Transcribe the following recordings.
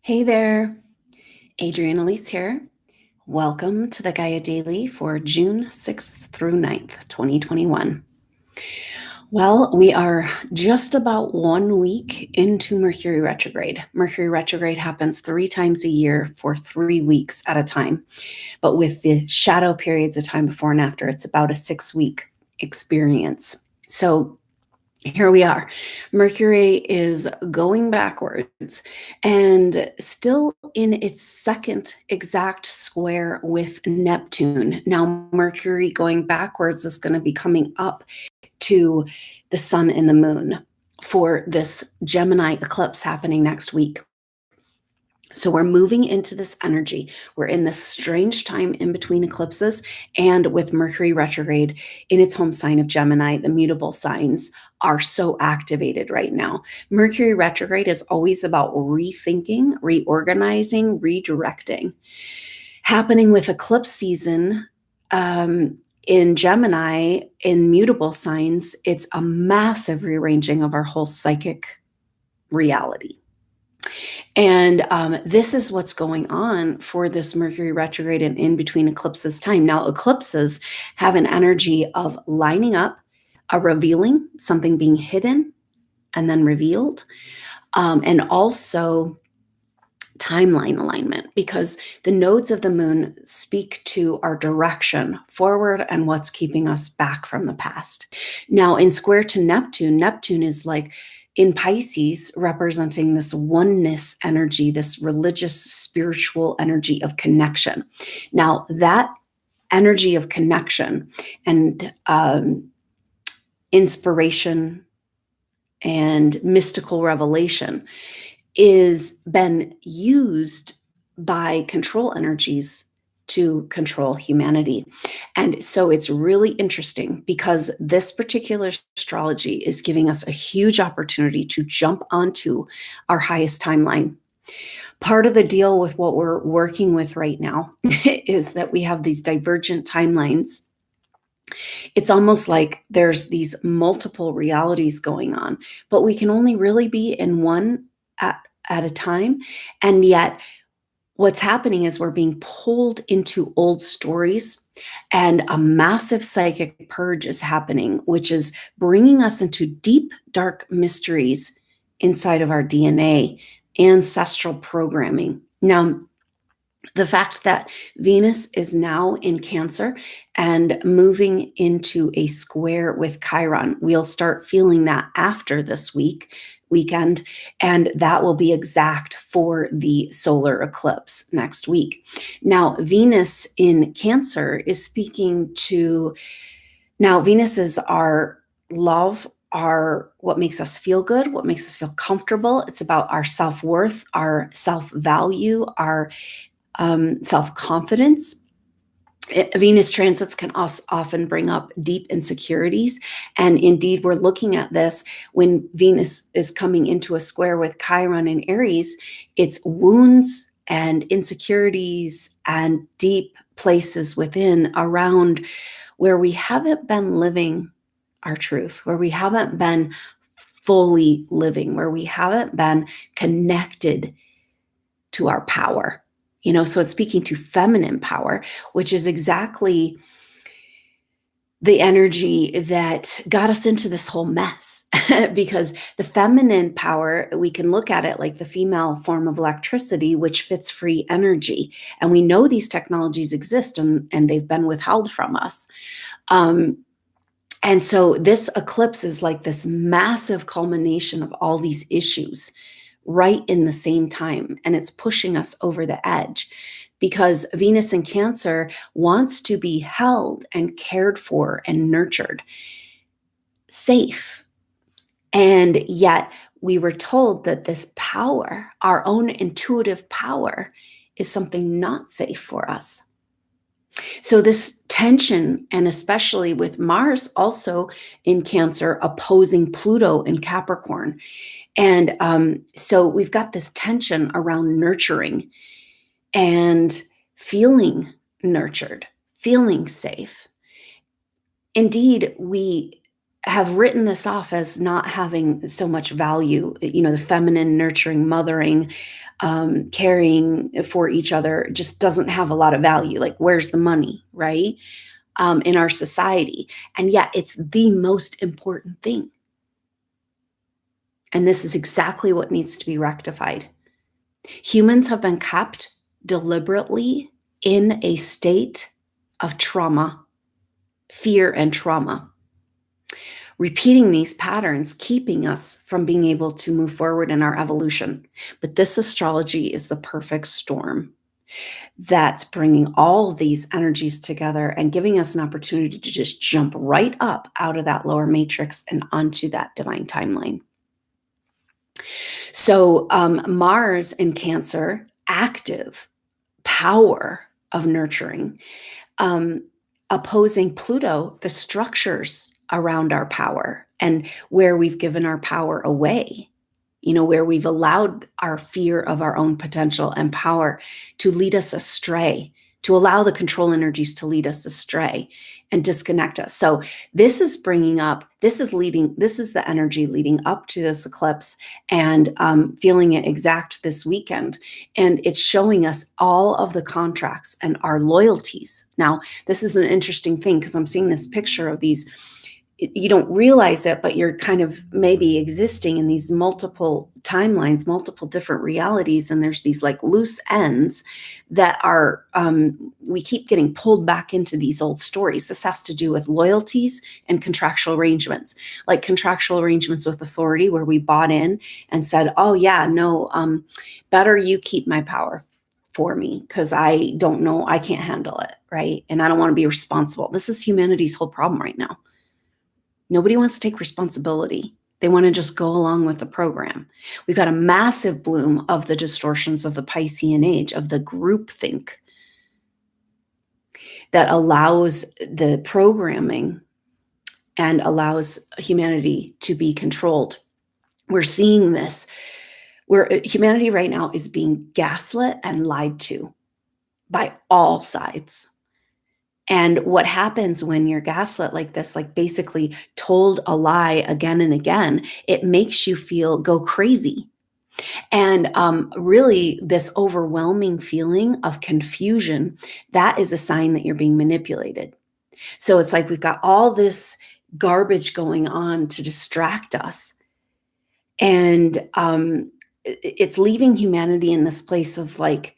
Hey there, Adrienne Elise here. Welcome to the Gaia Daily for June 6th through 9th, 2021. Well, we are just about 1 week into Mercury retrograde. Mercury retrograde happens 3 times a year for 3 weeks at a time. But with the shadow periods of time before and after, it's about a 6-week experience. So here we are. Mercury is going backwards and still in its second exact square with Neptune. Now, Mercury going backwards is going to be coming up to the sun and the moon for this Gemini eclipse happening next week. So we're moving into this energy. We're in this strange time in between eclipses, and with Mercury retrograde in its home sign of Gemini, the mutable signs are so activated right now. Mercury retrograde is always about rethinking, reorganizing, redirecting. Happening with eclipse season in Gemini, in mutable signs, it's a massive rearranging of our whole psychic reality. And this is what's going on for this Mercury retrograde and in between eclipses time. Now, eclipses have an energy of lining up, a revealing, something being hidden and then revealed, and also timeline alignment, because the nodes of the moon speak to our direction forward and what's keeping us back from the past. Now, in square to Neptune, Neptune is like in Pisces, representing this oneness energy, this religious, spiritual energy of connection. Now, that energy of connection and inspiration and mystical revelation is been used by control energies to control humanity. And so it's really interesting because this particular astrology is giving us a huge opportunity to jump onto our highest timeline. Part of the deal with what we're working with right now is that we have these divergent timelines. It's almost like there's these multiple realities going on, but we can only really be in one at a time. And yet what's happening is we're being pulled into old stories, and a massive psychic purge is happening, which is bringing us into deep, dark mysteries inside of our DNA, ancestral programming. Now, the fact that Venus is now in Cancer and moving into a square with Chiron, we'll start feeling that after this weekend, and that will be exact for the solar eclipse next week. Now, Venus in Cancer is speaking to, now Venus is our love, our what makes us feel good, what makes us feel comfortable. It's about our self-worth, our self-value, our self-confidence. Venus transits can often bring up deep insecurities. And indeed, we're looking at this when Venus is coming into a square with Chiron in Aries. It's wounds and insecurities and deep places within around where we haven't been living our truth, where we haven't been fully living, where we haven't been connected to our power. So it's speaking to feminine power, which is exactly the energy that got us into this whole mess. Because the feminine power, we can look at it like the female form of electricity, which fits free energy. And we know these technologies exist, and they've been withheld from us. And so this eclipse is like this massive culmination of all these issues right in the same time. And it's pushing us over the edge because Venus in Cancer wants to be held and cared for and nurtured, safe. And yet we were told that this power, our own intuitive power, is something not safe for us. So this tension, and especially with Mars also in Cancer opposing Pluto in Capricorn. And so we've got this tension around nurturing and feeling nurtured, feeling safe. Indeed, we have written this off as not having so much value. The feminine, nurturing, mothering, caring for each other just doesn't have a lot of value. Like, where's the money, right? In our society. And yet it's the most important thing. And this is exactly what needs to be rectified. Humans have been kept deliberately in a state of trauma, fear, and trauma. Repeating these patterns, keeping us from being able to move forward in our evolution. But this astrology is the perfect storm that's bringing all these energies together and giving us an opportunity to just jump right up out of that lower matrix and onto that divine timeline. So Mars in Cancer, active power of nurturing, opposing Pluto, the structures around our power and where we've given our power away, where we've allowed our fear of our own potential and power to lead us astray, to allow the control energies to lead us astray and disconnect us. So this is the energy leading up to this eclipse and feeling it exact this weekend. And it's showing us all of the contracts and our loyalties. Now, this is an interesting thing because I'm seeing this picture of these. You don't realize it, but you're kind of maybe existing in these multiple timelines, multiple different realities. And there's these like loose ends that are, we keep getting pulled back into these old stories. This has to do with loyalties and contractual arrangements, like contractual arrangements with authority where we bought in and said, oh yeah, no, better you keep my power for me because I don't know, I can't handle it, right? And I don't want to be responsible. This is humanity's whole problem right now. Nobody wants to take responsibility. They want to just go along with the program. We've got a massive bloom of the distortions of the Piscean age, of the groupthink that allows the programming and allows humanity to be controlled. We're seeing this where humanity right now is being gaslit and lied to by all sides. And what happens when you're gaslit like this, like basically told a lie again and again, it makes you go crazy. And really this overwhelming feeling of confusion, that is a sign that you're being manipulated. So it's like we've got all this garbage going on to distract us. And it's leaving humanity in this place of like,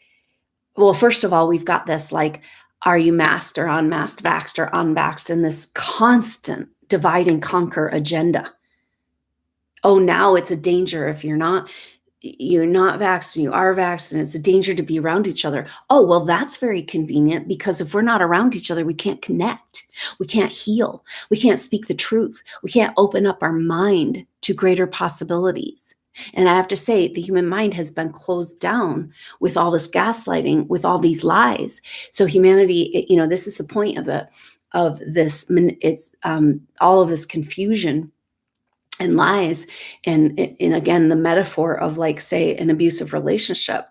well, first of all, we've got this like, are you masked or unmasked, vaxxed or unvaxxed, in this constant divide and conquer agenda. Oh, now it's a danger if you're not vaxxed and you are vaxxed, and it's a danger to be around each other. Oh, well, that's very convenient because if we're not around each other, we can't connect. We can't heal. We can't speak the truth. We can't open up our mind to greater possibilities. And I have to say, the human mind has been closed down with all this gaslighting, with all these lies. So humanity, this is the point of this. It's all of this confusion and lies, and again, the metaphor of like, say, an abusive relationship.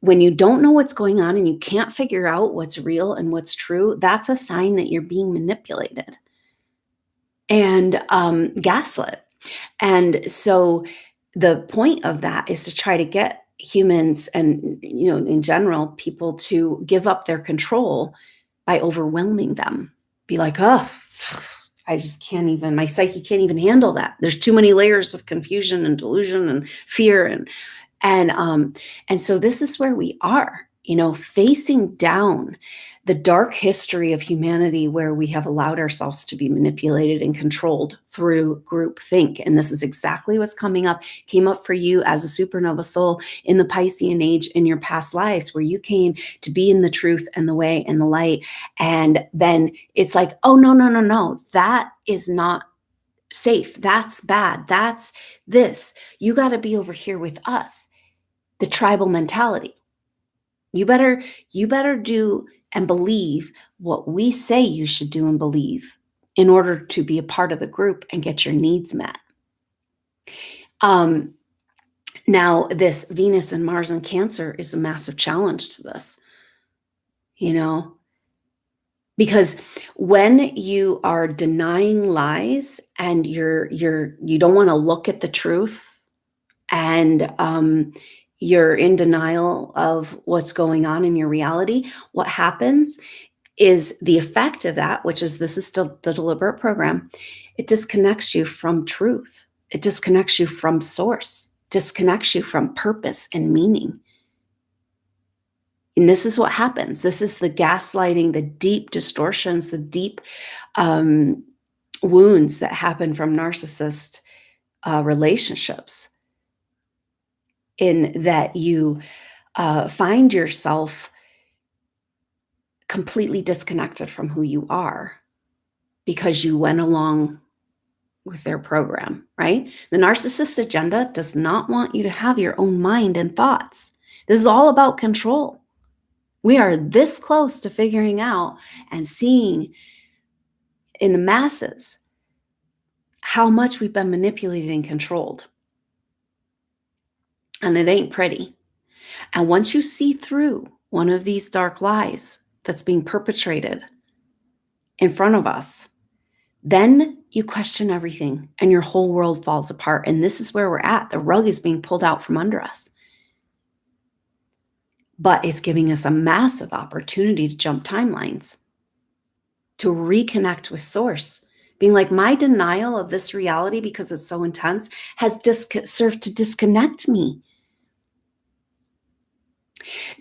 When you don't know what's going on and you can't figure out what's real and what's true, that's a sign that you're being manipulated and gaslit. And so the point of that is to try to get humans and, in general, people to give up their control by overwhelming them. Be like, oh, I just can't even, my psyche can't even handle that. There's too many layers of confusion and delusion and fear. And so this is where we are, facing down the dark history of humanity where we have allowed ourselves to be manipulated and controlled through groupthink. And this is exactly what's came up for you as a supernova soul in the Piscean age in your past lives, where you came to be in the truth and the way and the light. And then it's like, oh, no, that is not safe. That's bad. That's this. You got to be over here with us. The tribal mentality. You better do and believe what we say you should do and believe in order to be a part of the group and get your needs met. Now, this Venus and Mars and Cancer is a massive challenge to this, Because when you are denying lies and you don't want to look at the truth, and you're in denial of what's going on in your reality, what happens is the effect of that, which is this is still the deliberate program, it disconnects you from truth. It disconnects you from source, disconnects you from purpose and meaning. And this is what happens. This is the gaslighting, the deep distortions, the deep wounds that happen from narcissist relationships, in that you find yourself completely disconnected from who you are because you went along with their program, right? The narcissist agenda does not want you to have your own mind and thoughts. This is all about control. We are this close to figuring out and seeing in the masses how much we've been manipulated and controlled. And it ain't pretty. And once you see through one of these dark lies that's being perpetrated in front of us, then you question everything and your whole world falls apart. And this is where we're at. The rug is being pulled out from under us. But it's giving us a massive opportunity to jump timelines, to reconnect with source. Being like, my denial of this reality, because it's so intense, has served to disconnect me.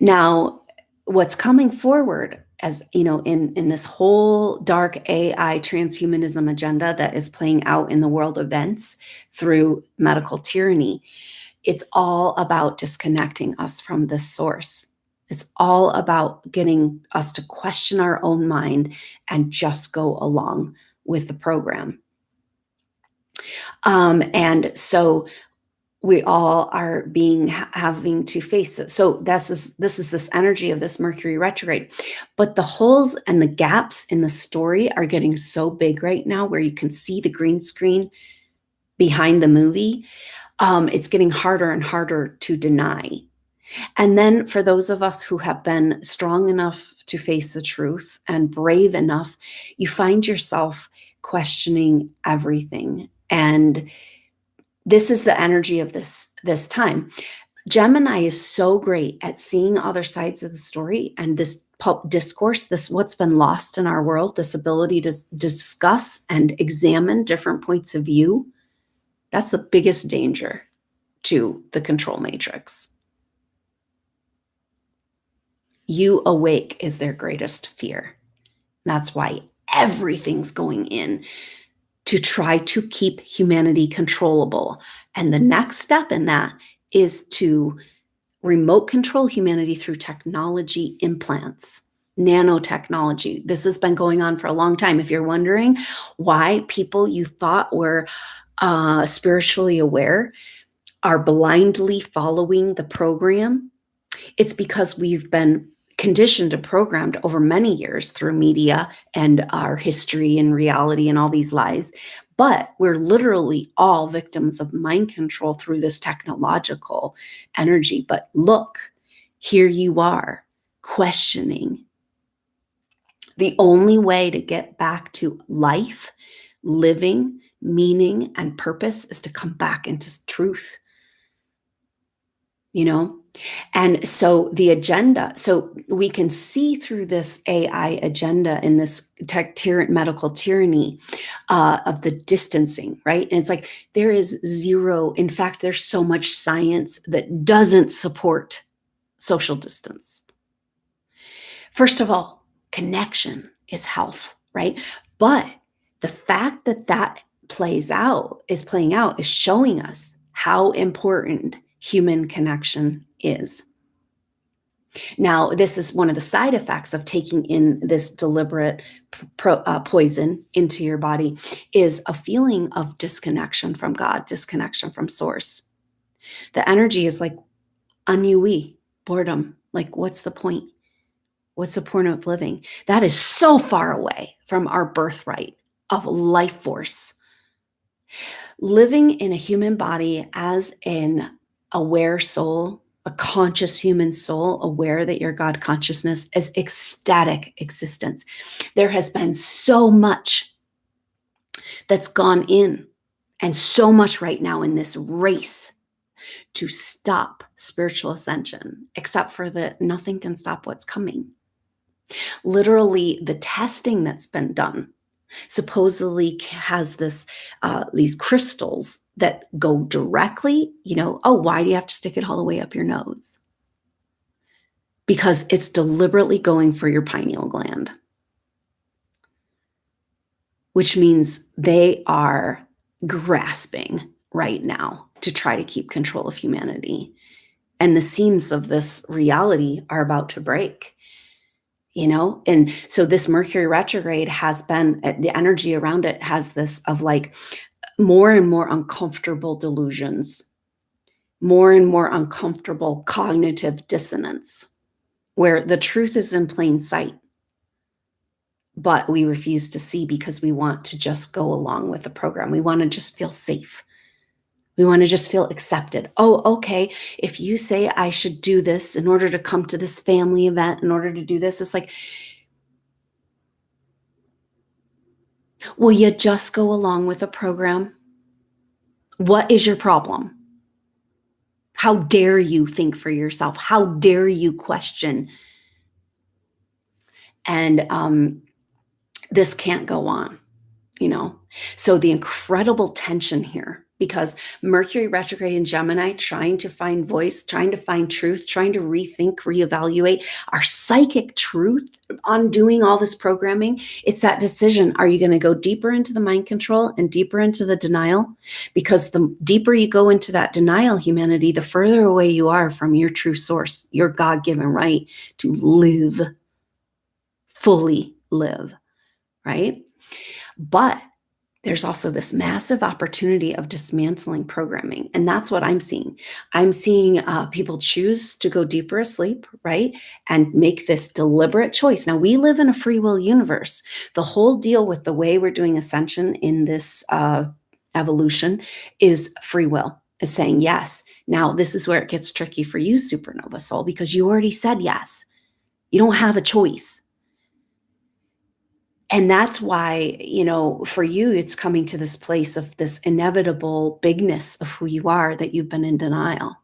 Now, what's coming forward, as you know, in this whole dark AI transhumanism agenda that is playing out in the world events through medical tyranny, it's all about disconnecting us from this source. It's all about getting us to question our own mind and just go along with the program. And so we all are having to face it. So this is this energy of this Mercury retrograde. But the holes and the gaps in the story are getting so big right now, where you can see the green screen behind the movie. It's getting harder and harder to deny. And then for those of us who have been strong enough to face the truth and brave enough, you find yourself questioning everything. And this is the energy of this time. Gemini is so great at seeing other sides of the story, and this discourse, this what's been lost in our world, this ability to discuss and examine different points of view. That's the biggest danger to the control matrix. You awake is their greatest fear. That's why everything's going in to try to keep humanity controllable. And the next step in that is to remote control humanity through technology implants, nanotechnology. This has been going on for a long time. If you're wondering why people you thought were spiritually aware are blindly following the program, it's because we've been conditioned and programmed over many years through media and our history and reality and all these lies. But we're literally all victims of mind control through this technological energy. But look, here you are questioning. The only way to get back to life, living, meaning, and purpose is to come back into truth. You know? And so the agenda, so we can see through this AI agenda in this medical tyranny of the distancing, right? And it's like there is zero, in fact, there's so much science that doesn't support social distance. First of all, connection is health, right? But the fact that that is playing out is showing us how important human connection is. Now, this is one of the side effects of taking in this deliberate poison into your body, is a feeling of disconnection from God, disconnection from source. The energy is like ennui, boredom. Like, what's the point? What's the point of living? That is so far away from our birthright of life force. Living in a human body as an aware soul a conscious human soul, aware that your God consciousness is ecstatic existence. There has been so much that's gone in, and so much right now in this race to stop spiritual ascension, except for that nothing can stop what's coming. Literally, the testing that's been done supposedly has these crystals that go directly, oh, why do you have to stick it all the way up your nose? Because it's deliberately going for your pineal gland, which means they are grasping right now to try to keep control of humanity. And the seams of this reality are about to break. And so this Mercury retrograde has been, the energy around it has this of like more and more uncomfortable delusions, more and more uncomfortable cognitive dissonance, where the truth is in plain sight, but we refuse to see because we want to just go along with the program. We want to just feel safe. We want to just feel accepted. Oh, okay, if you say I should do this in order to come to this family event, in order to do this, it's like, will you just go along with a program? What is your problem? How dare you think for yourself? How dare you question? And this can't go on. So the incredible tension here, because Mercury retrograde in Gemini, trying to find voice, trying to find truth, trying to rethink, reevaluate our psychic truth on doing all this programming. It's that decision. Are you going to go deeper into the mind control and deeper into the denial? Because the deeper you go into that denial, humanity, the further away you are from your true source, your God-given right to live, fully live, right? But there's also this massive opportunity of dismantling programming. And that's what I'm seeing. I'm seeing people choose to go deeper asleep, right? And make this deliberate choice. Now, we live in a free will universe. The whole deal with the way we're doing ascension in this evolution is free will, is saying yes. Now, this is where it gets tricky for you, supernova soul, because you already said yes. You don't have a choice. And that's why, for you, it's coming to this place of this inevitable bigness of who you are, that you've been in denial.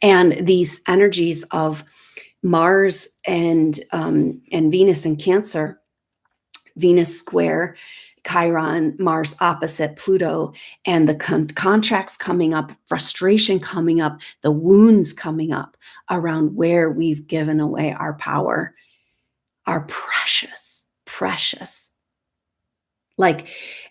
And these energies of Mars and Venus in Cancer, Venus square Chiron, Mars opposite Pluto, and the contracts coming up, frustration coming up, the wounds coming up around where we've given away our power are precious.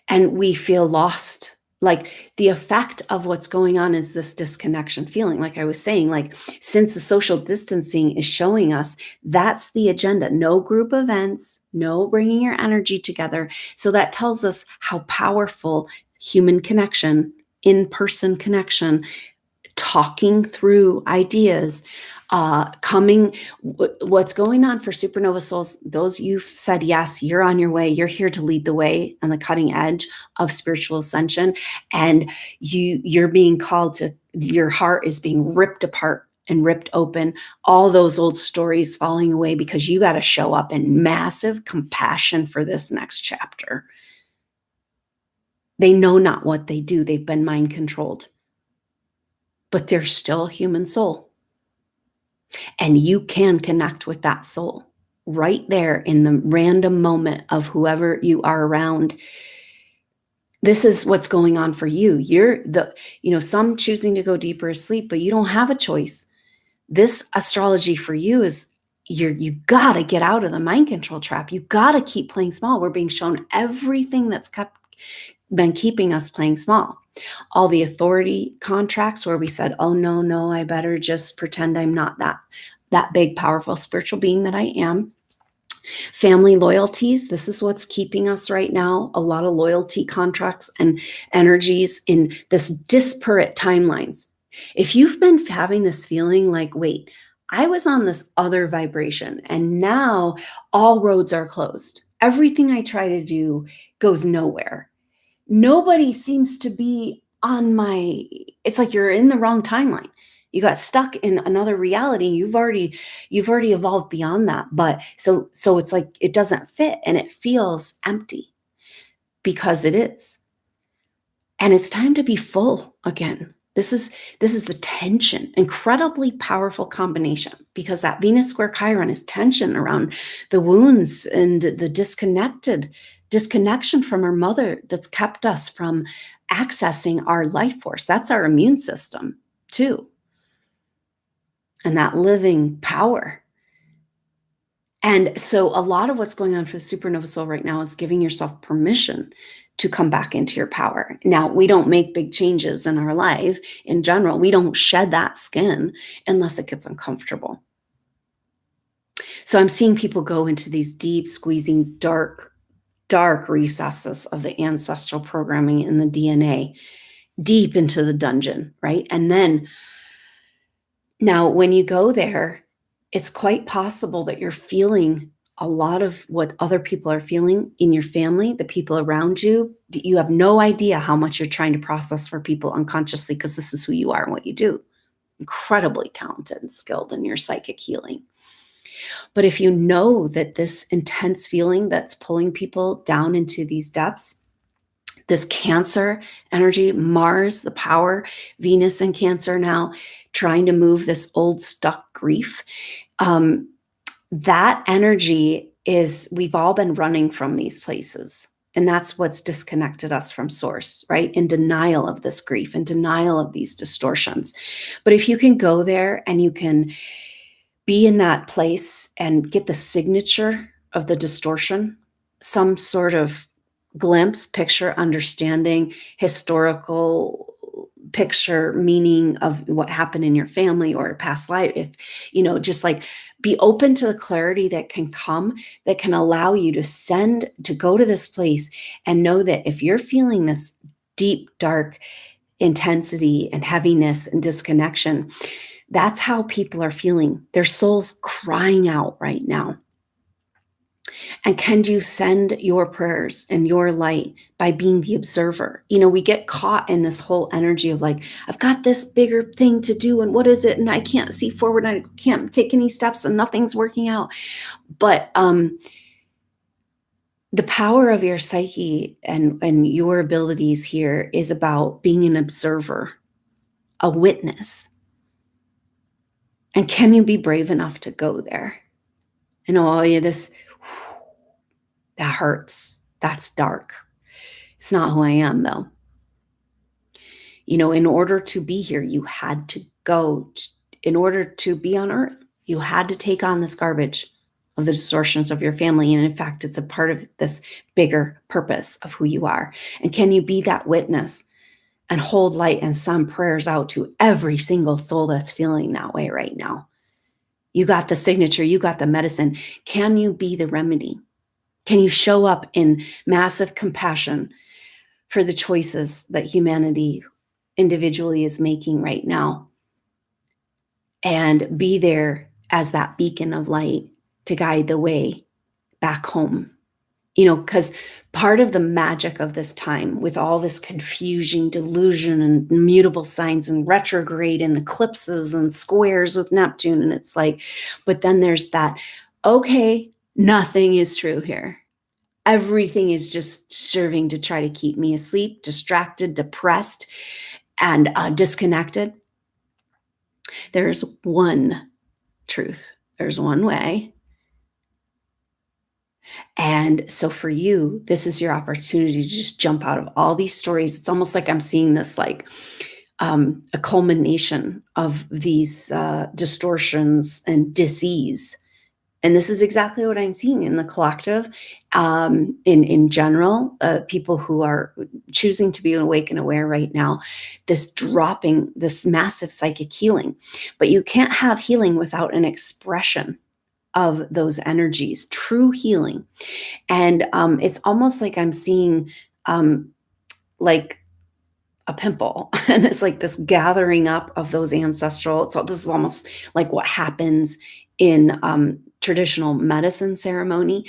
And we feel lost. Like, the effect of what's going on is this disconnection feeling. Like I was saying, like, since the social distancing is showing us that's the agenda, no group events, no bringing your energy together. So that tells us how powerful human connection, in-person connection, talking through ideas, what's going on for supernova souls, those you've said yes, you're on your way, you're here to lead the way on the cutting edge of spiritual ascension, and you're being called to, your heart is being ripped apart and ripped open, all those old stories falling away, because you got to show up in massive compassion for this next chapter. They know not what they do. They've been mind controlled, but they're still a human soul. And you can connect with that soul right there in the random moment of whoever you are around. This is what's going on for you. You're some choosing to go deeper asleep, but you don't have a choice. This astrology for you is you gotta get out of the mind control trap. You gotta keep playing small. We're being shown everything that's been keeping us playing small. All the authority contracts where we said, oh, no, I better just pretend I'm not that big, powerful spiritual being that I am. Family loyalties, this is what's keeping us right now. A lot of loyalty contracts and energies in this disparate timelines. If you've been having this feeling like, wait, I was on this other vibration and now all roads are closed. Everything I try to do goes nowhere. Nobody seems to be on it's like you're in the wrong timeline. You got stuck in another reality. You've already evolved beyond that. But so it's like it doesn't fit and it feels empty because it is. And it's time to be full again. This is the tension, incredibly powerful combination, because that Venus square Chiron is tension around the wounds and the disconnection from our mother that's kept us from accessing our life force. That's our immune system too. And that living power. And so a lot of what's going on for the supernova soul right now is giving yourself permission to come back into your power. Now, we don't make big changes in our life in general. We don't shed that skin unless it gets uncomfortable. So I'm seeing people go into these deep, squeezing, dark recesses of the ancestral programming in the DNA, deep into the dungeon, right? And then now when you go there, it's quite possible that you're feeling a lot of what other people are feeling in your family, the people around you. You have no idea how much you're trying to process for people unconsciously, because this is who you are and what you do. Incredibly talented and skilled in your psychic healing. But if you know that this intense feeling that's pulling people down into these depths, this Cancer energy, Mars, the power, Venus in Cancer now, trying to move this old stuck grief, that energy is, we've all been running from these places. And that's what's disconnected us from source, right? In denial of this grief, in denial of these distortions. But if you can go there and you can be in that place and get the signature of the distortion, some sort of glimpse, picture, understanding, historical picture, meaning of what happened in your family or a past life, if, just like be open to the clarity that can come, that can allow you to go to this place and know that if you're feeling this deep, dark intensity and heaviness and disconnection, that's how people are feeling. Their soul's crying out right now. And can you send your prayers and your light by being the observer? We get caught in this whole energy of like, I've got this bigger thing to do, and what is it? And I can't see forward, and I can't take any steps, and nothing's working out. But the power of your psyche and your abilities here is about being an observer, a witness. And can you be brave enough to go there? That hurts. That's dark. It's not who I am, though. In order to be here, you had to go. In order to be on Earth, you had to take on this garbage of the distortions of your family. And in fact, it's a part of this bigger purpose of who you are. And can you be that witness and hold light and send prayers out to every single soul that's feeling that way right now? You got the signature. You got the medicine. Can you be the remedy? Can you show up in massive compassion for the choices that humanity individually is making right now, and be there as that beacon of light to guide the way back home? Because part of the magic of this time, with all this confusion, delusion, and mutable signs and retrograde and eclipses and squares with Neptune, and it's like, but then there's that, okay, nothing is true here. Everything is just serving to try to keep me asleep, distracted, depressed, and disconnected. There's one truth. There's one way. And so for you, this is your opportunity to just jump out of all these stories. It's almost like I'm seeing this like a culmination of these distortions and disease. And this is exactly what I'm seeing in the collective, in general, people who are choosing to be awake and aware right now, this massive psychic healing. But you can't have healing without an expression of those energies, true healing. And it's almost like I'm seeing like a pimple, and it's like this gathering up of those ancestral. So this is almost like what happens in traditional medicine ceremony.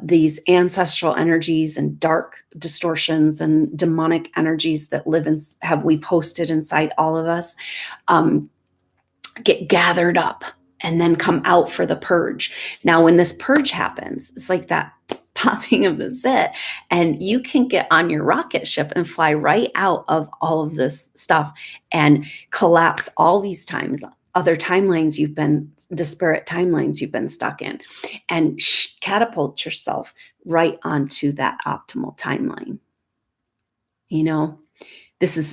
These ancestral energies and dark distortions and demonic energies that we've hosted inside all of us. get gathered up and then come out for the purge. Now, when this purge happens, it's like that popping of the zit, and you can get on your rocket ship and fly right out of all of this stuff and collapse all these times, other timelines you've been, disparate timelines you've been stuck in, and catapult yourself right onto that optimal timeline. You know,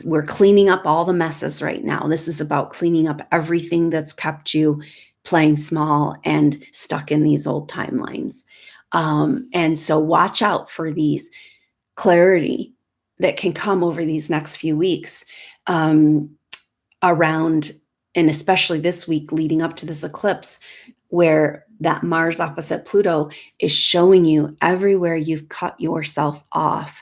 we're cleaning up all the messes right now. This is about cleaning up everything that's kept you playing small and stuck in these old timelines. And so watch out for these clarity that can come over these next few weeks around, and especially this week leading up to this eclipse, where that Mars opposite Pluto is showing you everywhere you've cut yourself off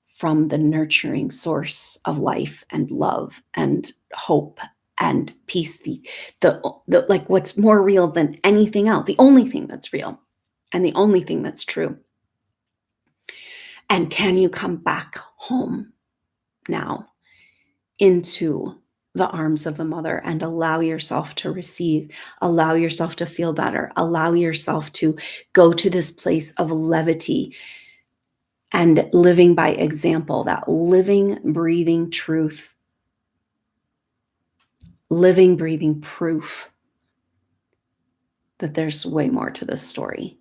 from the nurturing source of life and love and hope and peace, the like what's more real than anything else, the only thing that's real and the only thing that's true. And can you come back home now into the arms of the mother and allow yourself to receive, allow yourself to feel better, allow yourself to go to this place of levity and living by example, that living, breathing truth, living, breathing proof that there's way more to this story.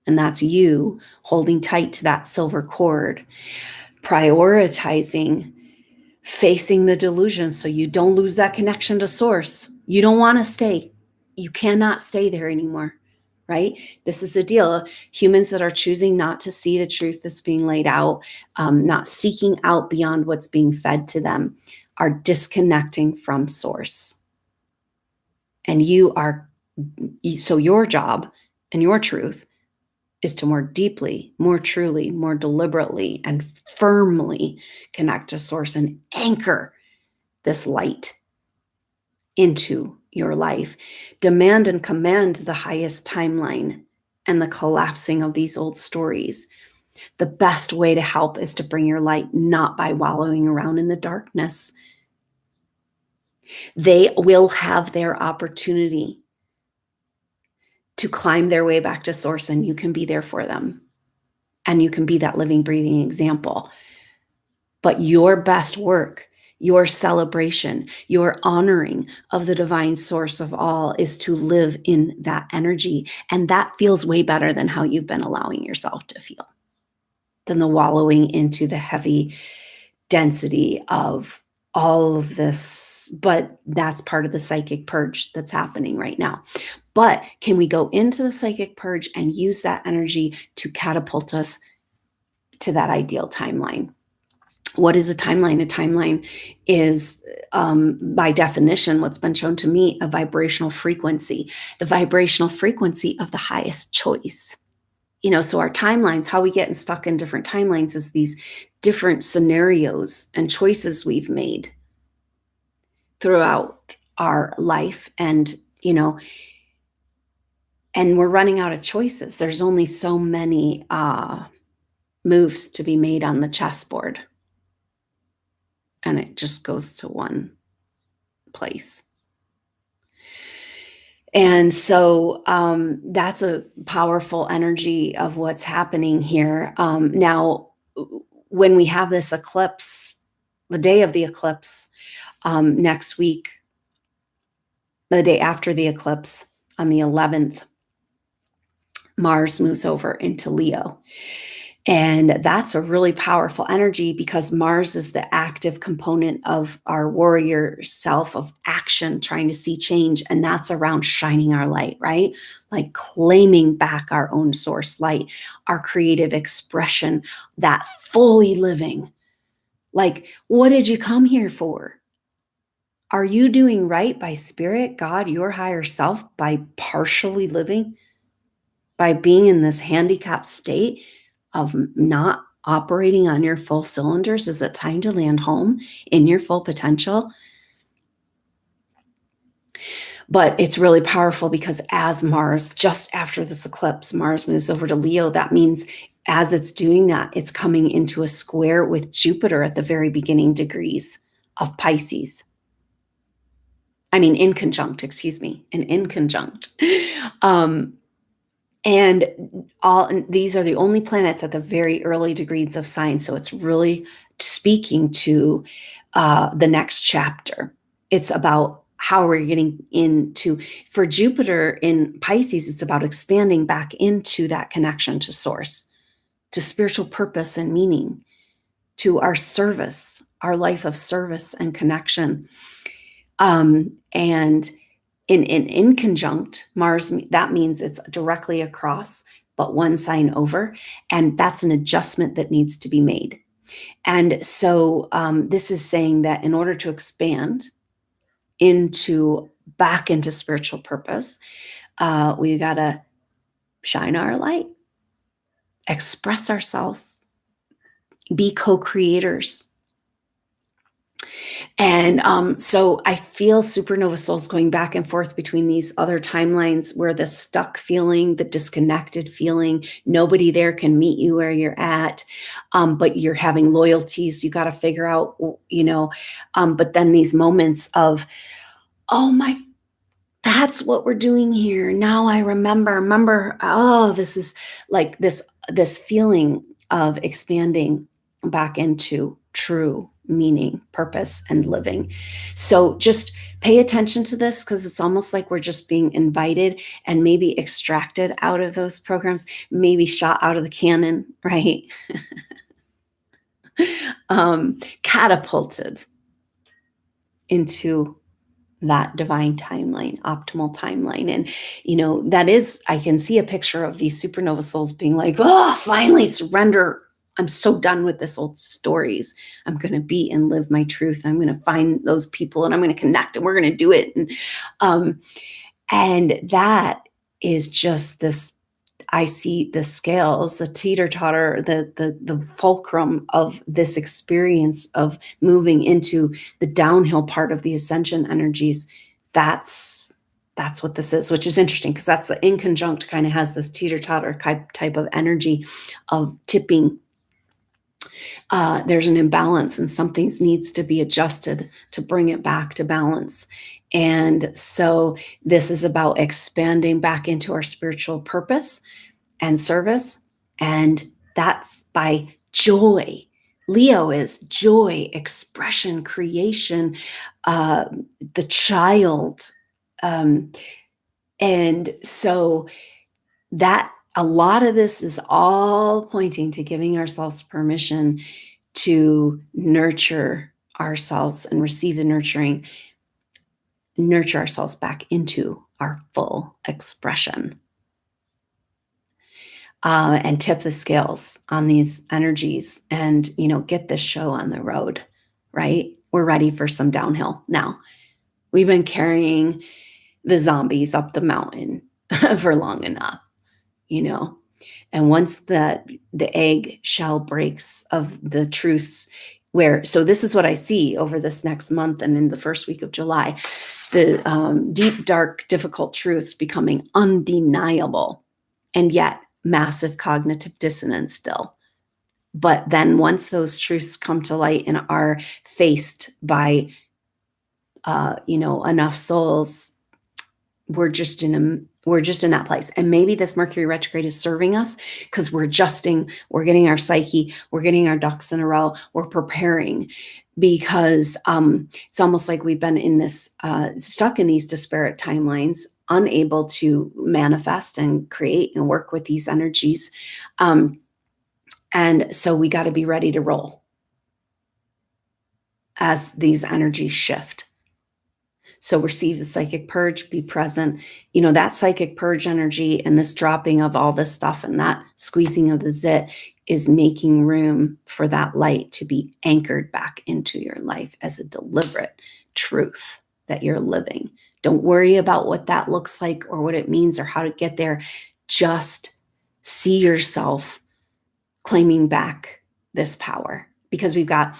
And that's you holding tight to that silver cord, prioritizing facing the delusion so you don't lose that connection to source. You don't want to stay. You cannot stay there anymore, right? This is the deal. Humans that are choosing not to see the truth that's being laid out, not seeking out beyond what's being fed to them, are disconnecting from source. And so your job and your truth is to more deeply, more truly, more deliberately, and firmly connect to source and anchor this light into your life. Demand and command the highest timeline and the collapsing of these old stories. The best way to help is to bring your light, not by wallowing around in the darkness. They will have their opportunity to climb their way back to source, and you can be there for them. And you can be that living, breathing example. But your best work, your celebration, your honoring of the divine source of all is to live in that energy. And that feels way better than how you've been allowing yourself to feel, than the wallowing into the heavy density of all of this. But that's part of the psychic purge that's happening right now. But can we go into the psychic purge and use that energy to catapult us to that ideal timeline? What is a timeline? A timeline is, by definition, what's been shown to me, a vibrational frequency, the vibrational frequency of the highest choice. So our timelines, how we get stuck in different timelines, is these different scenarios and choices we've made throughout our life. And, and we're running out of choices. There's only so many moves to be made on the chessboard. And it just goes to one place. And so that's a powerful energy of what's happening here. Now, when we have this eclipse, the day of the eclipse, next week, the day after the eclipse, on the 11th, Mars moves over into Leo. And that's a really powerful energy because Mars is the active component of our warrior self, of action, trying to see change. And that's around shining our light, right? Like claiming back our own source light, our creative expression, that fully living. Like, what did you come here for? Are you doing right by spirit, God, your higher self, by partially living, by being in this handicapped state of not operating on your full cylinders? Is it time to land home in your full potential? But it's really powerful because as Mars, just after this eclipse, Mars moves over to Leo. That means as it's doing that, it's coming into a square with Jupiter at the very beginning degrees of Pisces. in conjunct, excuse me, and in conjunct. Um, and these are the only planets at the very early degrees of signs. So it's really speaking to the next chapter. It's about how we're getting into, for Jupiter in Pisces, it's about expanding back into that connection to source, to spiritual purpose and meaning, to our service, our life of service and connection. And in conjunct, Mars, that means it's directly across, but one sign over. And that's an adjustment that needs to be made. And so this is saying that in order to expand back into spiritual purpose, we got to shine our light, express ourselves, be co-creators. And so I feel supernova souls going back and forth between these other timelines where the stuck feeling, the disconnected feeling, nobody there can meet you where you're at, but you're having loyalties you got to figure out, but then these moments of, oh my, that's what we're doing here. Now I remember, oh, this is like this feeling of expanding back into true meaning, purpose, and living. So just pay attention to this, because it's almost like we're just being invited and maybe extracted out of those programs, maybe shot out of the cannon, right? Catapulted into that divine timeline, optimal timeline. And, that is, I can see a picture of these supernova souls being like, oh, finally surrender. I'm so done with this old stories. I'm going to be and live my truth. I'm going to find those people and I'm going to connect and we're going to do it. And that is just this, I see the scales, the teeter-totter, the fulcrum of this experience of moving into the downhill part of the ascension energies. That's what this is, which is interesting, because that's the in conjunct kind of has this teeter-totter type of energy of tipping. There's an imbalance and something needs to be adjusted to bring it back to balance. And so this is about expanding back into our spiritual purpose and service. And that's by joy. Leo is joy, expression, creation, the child. And so that a lot of this is all pointing to giving ourselves permission to nurture ourselves and receive the nurture ourselves back into our full expression. And tip the scales on these energies and, get this show on the road, right? We're ready for some downhill now. We've been carrying the zombies up the mountain for long enough, and once the egg shell breaks of the truths so this is what I see over this next month and in the first week of July, the deep, dark, difficult truths becoming undeniable, and yet massive cognitive dissonance still. But then once those truths come to light and are faced by, enough souls, we're just in that place. And maybe this Mercury retrograde is serving us, because we're adjusting, we're getting our psyche, we're getting our ducks in a row, we're preparing, because it's almost like we've been in this, stuck in these disparate timelines, unable to manifest and create and work with these energies. And so we got to be ready to roll as these energies shift. So receive the psychic purge, be present. That psychic purge energy and this dropping of all this stuff and that squeezing of the zit is making room for that light to be anchored back into your life as a deliberate truth that you're living. Don't worry about what that looks like or what it means or how to get there. Just see yourself claiming back this power, because we've got,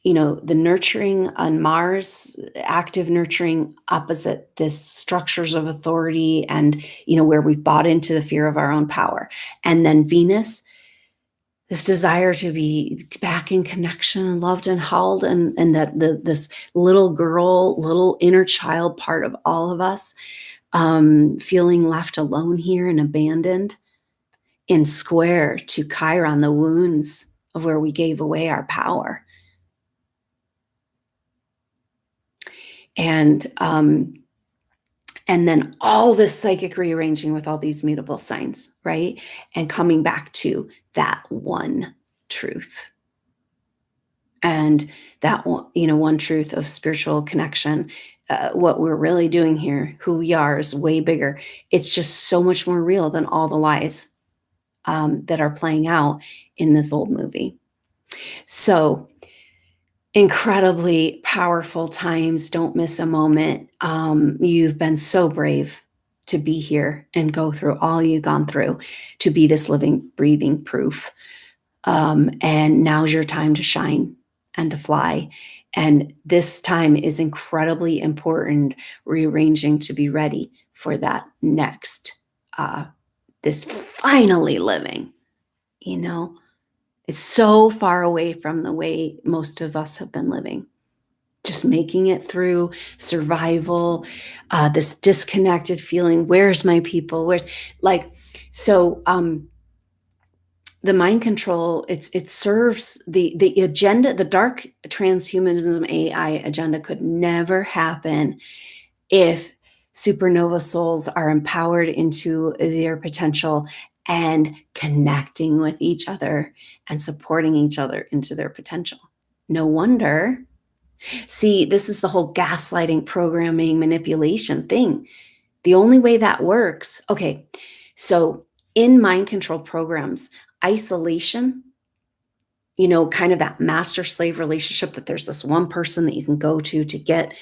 the nurturing on Mars, active nurturing opposite this structures of authority and, where we've bought into the fear of our own power. And then Venus, this desire to be back in connection and loved and held, and that this little girl, little inner child part of all of us, feeling left alone here and abandoned, in square to Chiron, the wounds of where we gave away our power. And then all this psychic rearranging with all these mutable signs, right? And coming back to that one truth. And that one, one truth of spiritual connection. What we're really doing here, who we are, is way bigger. It's just so much more real than all the lies that are playing out in this old movie. So incredibly powerful times. Don't miss a moment. You've been so brave to be here and go through all you've gone through, to be this living, breathing proof. And now's your time to shine and to fly. And this time is incredibly important, rearranging to be ready for that next, this finally living, It's so far away from the way most of us have been living. Just making it through survival, this disconnected feeling. Where's my people? The mind control, it serves the agenda. The dark transhumanism AI agenda could never happen if supernova souls are empowered into their potential and connecting with each other and supporting each other into their potential. No wonder. See, this is the whole gaslighting, programming, manipulation thing. The only way that works, okay, so in mind control programs, isolation, kind of that master-slave relationship, that there's this one person that you can go to get,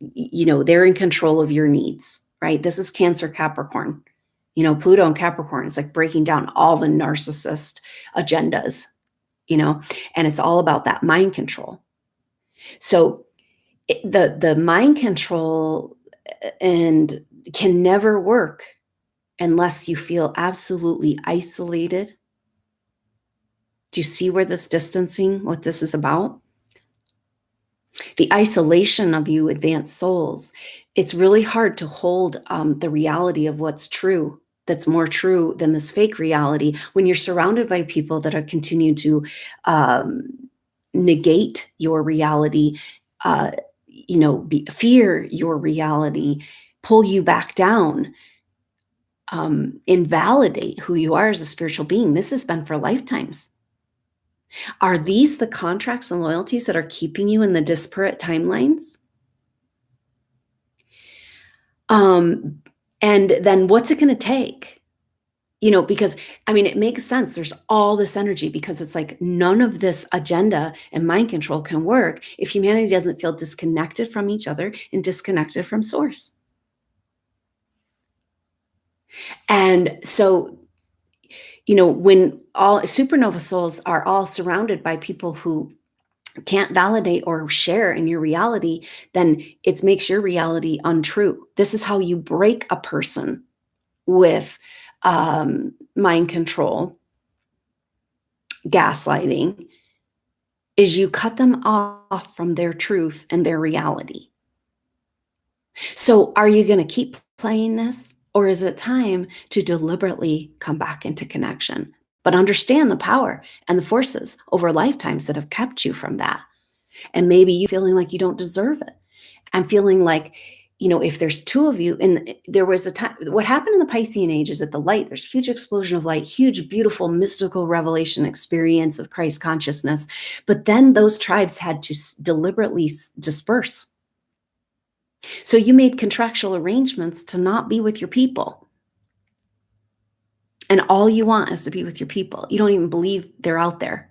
they're in control of your needs, right? This is Cancer, Capricorn. Pluto and Capricorn, it's like breaking down all the narcissist agendas, and it's all about that mind control. So the mind control and can never work unless you feel absolutely isolated. Do you see where this distancing, what this is about? The isolation of you advanced souls, it's really hard to hold the reality of what's true, that's more true than this fake reality, when you're surrounded by people that are continue to negate your reality, fear your reality, pull you back down, invalidate who you are as a spiritual being. This has been for lifetimes. Are these the contracts and loyalties that are keeping you in the disparate timelines? And then what's it going to take? Because, it makes sense. There's all this energy, because it's like none of this agenda and mind control can work if humanity doesn't feel disconnected from each other and disconnected from source. And so, when all supernova souls are all surrounded by people who can't validate or share in your reality, then it makes your reality untrue. This is how you break a person with mind control, gaslighting, is you cut them off from their truth and their reality. So are you going to keep playing this? Or is it time to deliberately come back into connection, but understand the power and the forces over lifetimes that have kept you from that? And maybe you feeling like you don't deserve it, and feeling like, if there's two of you, and there was a time, what happened in the Piscean age is that the light, there's huge explosion of light, huge, beautiful, mystical revelation experience of Christ consciousness. But then those tribes had to deliberately disperse. So you made contractual arrangements to not be with your people. And all you want is to be with your people. You don't even believe they're out there.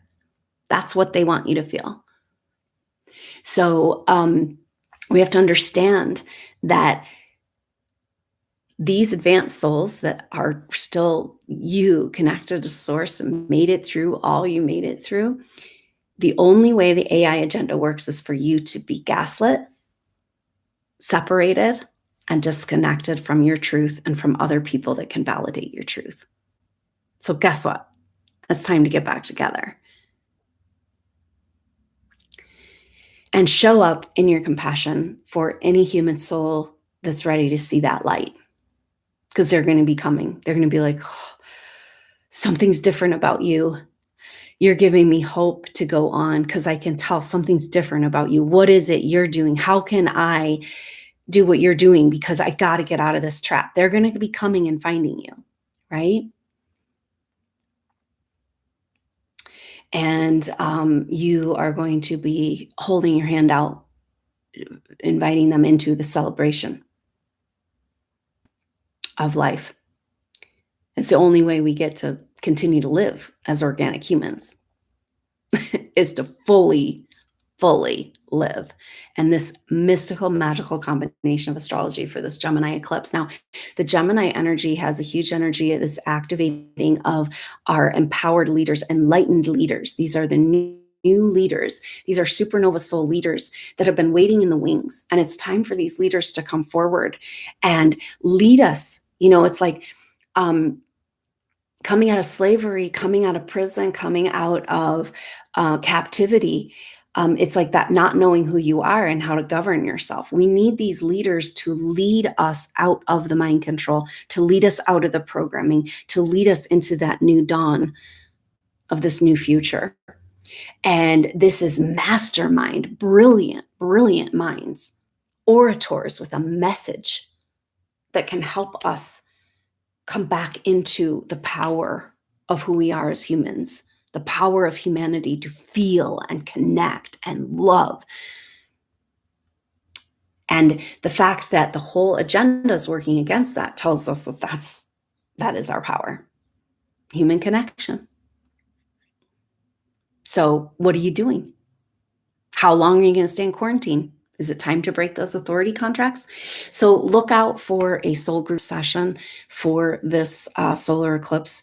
That's what they want you to feel. So we have to understand that these advanced souls that are still you, connected to source, and made it through all you made it through, the only way the AI agenda works is for you to be gaslit, separated, and disconnected from your truth and from other people that can validate your truth. So guess what? It's time to get back together. And show up in your compassion for any human soul that's ready to see that light. Because they're going to be coming. They're going to be like, oh, something's different about you. You're giving me hope to go on because I can tell something's different about you. What is it you're doing? How can I do what you're doing? Because I got to get out of this trap. They're going to be coming and finding you, right? And you are going to be holding your hand out, inviting them into the celebration of life. It's the only way we get to continue to live as organic humans is to fully live. And this mystical, magical combination of astrology for this Gemini eclipse. Now, the Gemini energy has a huge energy. It is activating of our empowered leaders, enlightened leaders. These are the new leaders. These are supernova soul leaders that have been waiting in the wings. And it's time for these leaders to come forward and lead us. It's like coming out of slavery, coming out of prison, coming out of captivity. It's like that not knowing who you are and how to govern yourself. We need these leaders to lead us out of the mind control, to lead us out of the programming, to lead us into that new dawn of this new future. And this is mastermind, brilliant minds, orators with a message that can help us come back into the power of who we are as humans, the power of humanity to feel and connect and love. And the fact that the whole agenda is working against that tells us that is our power, human connection. So what are you doing? How long are you going to stay in quarantine? Is it time to break those authority contracts? So look out for a soul group session for this solar eclipse.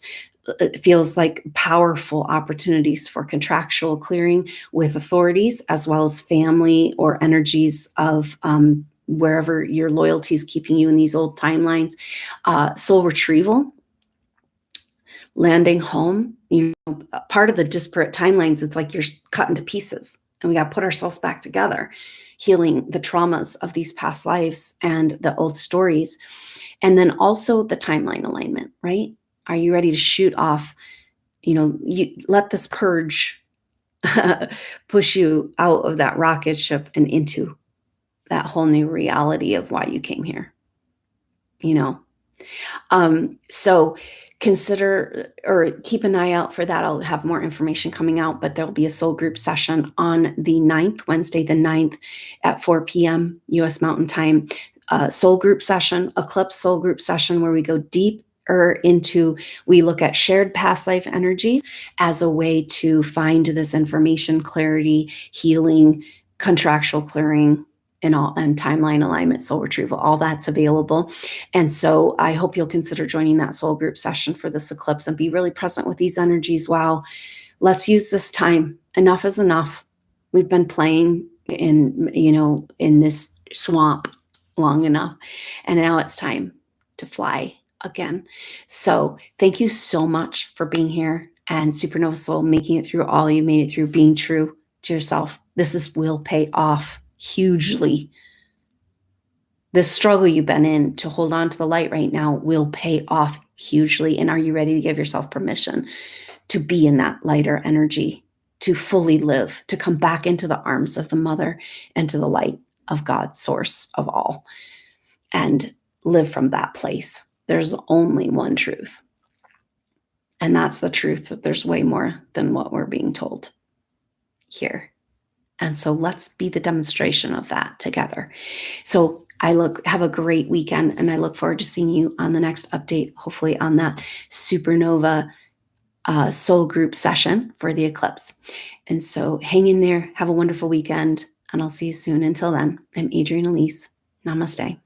It feels like powerful opportunities for contractual clearing with authorities, as well as family or energies of wherever your loyalty is keeping you in these old timelines. Soul retrieval, landing home. Part of the disparate timelines, it's like you're cut into pieces and we got to put ourselves back together, healing the traumas of these past lives and the old stories. And then also the timeline alignment, right? Are you ready to shoot off? You let this purge push you out of that rocket ship and into that whole new reality of why you came here. So consider or keep an eye out for that. I'll have more information coming out, but there'll be a soul group session on the 9th, Wednesday the 9th at 4 p.m. US Mountain Time. Soul group session, eclipse soul group session, where we go deep we look at shared past life energies as a way to find this information, clarity, healing, contractual clearing, and timeline alignment, soul retrieval, all that's available. And so I hope you'll consider joining that soul group session for this eclipse and be really present with these energies. Wow, let's use this time. Enough is enough. We've been playing in this swamp long enough, and now it's time to fly again. So thank you so much for being here, and Supernova Soul, making it through all you made it through, being true to yourself. This will pay off hugely. This struggle you've been in to hold on to the light right now will pay off hugely. And are you ready to give yourself permission to be in that lighter energy, to fully live, to come back into the arms of the mother and to the light of God, source of all, and live from that place? There's only one truth. And that's the truth that there's way more than what we're being told here. And so let's be the demonstration of that together. So have a great weekend, and I look forward to seeing you on the next update, hopefully on that supernova soul group session for the eclipse. And so hang in there, have a wonderful weekend, and I'll see you soon. Until then, I'm Adrienne Elise. Namaste.